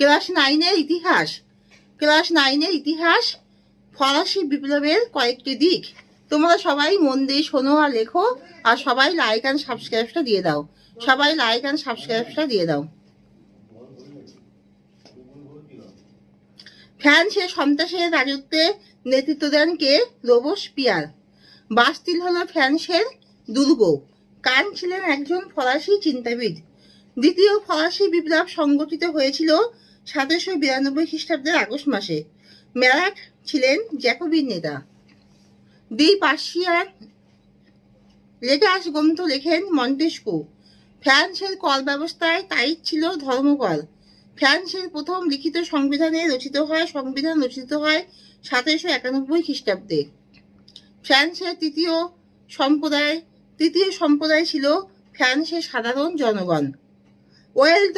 Class 9-এর ইতিহাস। Class 9-এর ইতিহাস ফরাসি বিপ্লবের কয়েকটি দিক। তোমরা সবাই মন দিয়ে শোনো আর লেখো, আর সবাই লাইক অ্যান্ড সাবস্ক্রাইবটা দিয়ে দাও। সবাই লাইক অ্যান্ড সাবস্ক্রাইবটা দিয়ে দাও। ফ্রান্সের সন্ত্রাসের রাজত্বে নেতৃত্ব দেন কে? রোবসপিয়ার। বাস্তিল হলো ফ্রান্সের দুর্গ। কান ছিলেন একজন ফরাসি চিন্তাবিদ। দ্বিতীয় ফরাসি বিপ্লব সংগঠিত হয়েছিল 1792 খ্রিস্টাব্দের আগস্ট মাসে। ম্যারাক ছিলেন জ্যাকোবিন নেতা। দি পার্সিয়ান লেটার্স গ্রন্থ লেখেন মন্টেস্কু। ফ্রান্সের কর ব্যবস্থায় টাইট ছিল ধর্মকর। ফ্রান্সের প্রথম লিখিত সংবিধান রচিত হয় 1791 খ্রিস্টাব্দে। ফ্রান্সের তৃতীয় সম্প্রদায় ছিল ফ্রান্সের সাধারণ জনগণ। ওয়েলথ